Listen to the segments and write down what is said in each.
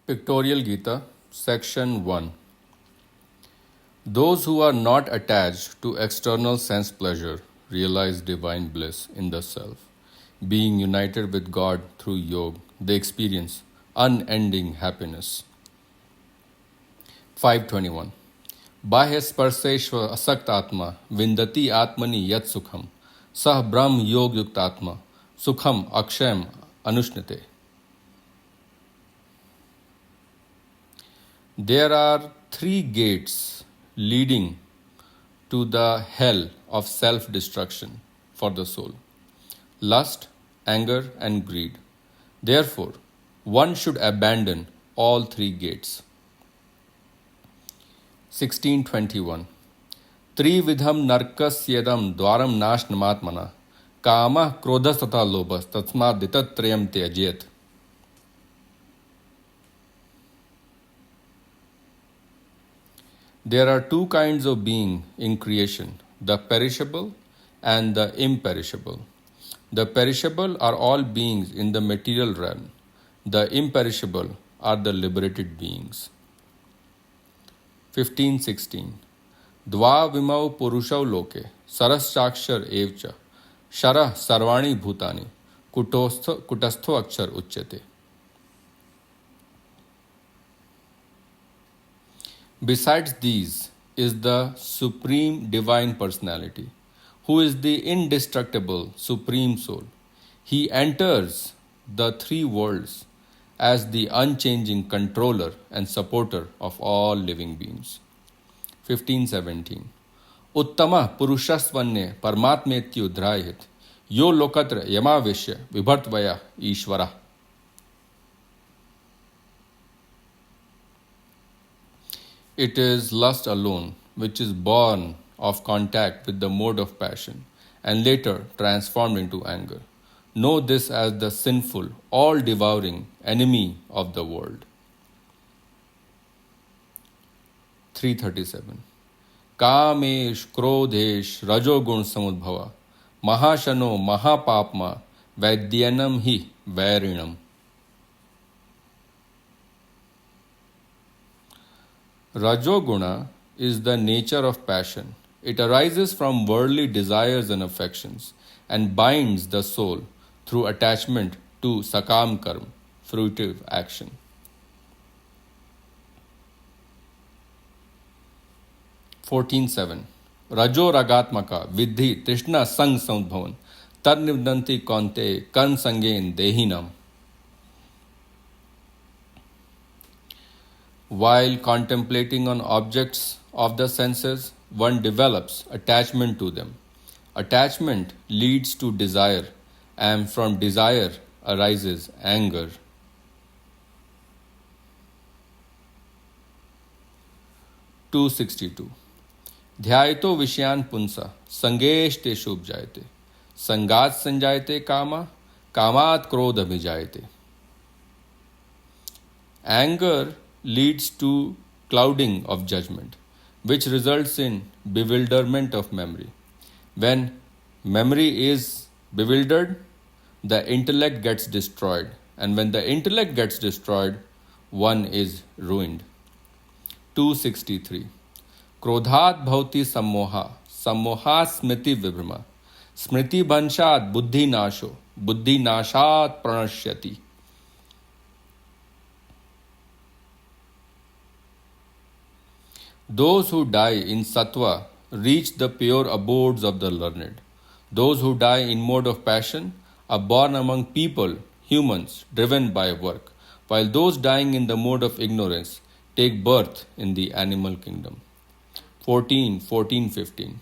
Pictorial Gita, Section 1. Those who are not attached to external sense pleasure realize divine bliss in the self. Being united with God through yoga, they experience unending happiness. 521. बाह्य स्पर्शेश्व असक्त आत्मा विंदति आत्मनि यत सुखम सह ब्रह्म योग युक्त आत्मा सुखम अक्षयम अनुष्णते. There are three gates leading to the hell of self-destruction for the soul: lust, anger, and greed. Therefore, one should abandon all three gates. 1621. Trividham narkasyedam dwaram nashnamaatmana kama krodhastata lobhas tatsmat ditatrayam tyajyet. There are two kinds of being in creation, the perishable and the imperishable. The perishable are all beings in the material realm. The imperishable are the liberated beings. 1516. Dva vimau purushau loke saraschakshar evcha sharah sarvani bhutani kutastho akshar uchyate. Besides these is the Supreme Divine Personality, who is the indestructible Supreme Soul. He enters the three worlds as the unchanging controller and supporter of all living beings. 1517. Uttama purushasvanye parmatmetyu dhrayit yo lokatra yamavishya vibhartvaya ishvara. It is lust alone which is born of contact with the mode of passion and later transformed into anger. Know this as the sinful, all-devouring enemy of the world. 337. Kamesh, Krodhesh, Rajogun Samudbhava, Mahashano, Mahapapma, Vaidyanam hi Vairinam. Rajoguna is the nature of passion. It arises from worldly desires and affections and binds the soul through attachment to sakam karma, fruitive action. 14.7. Rajo ragatmaka vidhi trishna sang samudbhavan tad nivdanti kaunte karm sangen dehinam. While contemplating on objects of the senses, one develops attachment to them. Attachment leads to desire, and from desire arises anger. 262. Dhyayato vishyan punsa sangeshte shubhjayate sangat sanjayate kama kamat krodha bhijayate. Anger leads to clouding of judgment, which results in bewilderment of memory. When memory is bewildered, the intellect gets destroyed, and when the intellect gets destroyed, one is ruined. 263. Krodhat bhavati sammoha, sammoha smriti vibhrama, smriti banshat buddhi nasho, buddhi nashat pranashyati. Those who die in sattva reach the pure abodes of the learned. Those who die in mode of passion are born among people, humans, driven by work, while those dying in the mode of ignorance take birth in the animal kingdom. 14:15.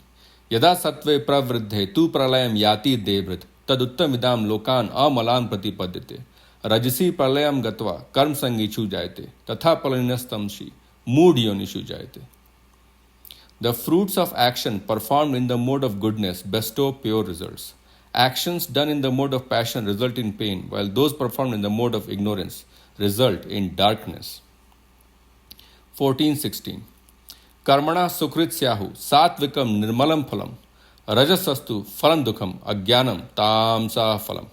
Yada sattve pravriddhe tu pralayam yati devrit taduttamidam lokan amalan pratipadyate rajasi pralayam gatva karm sangichu jayate tatha palinastamshi moodyonishu jayate. The fruits of action performed in the mode of goodness bestow pure results. Actions done in the mode of passion result in pain, while those performed in the mode of ignorance result in darkness. 14:16. Karmana sukrit syahu satvikam nirmalam phalam rajasastu phalam dukham ajnanam tamsa phalam.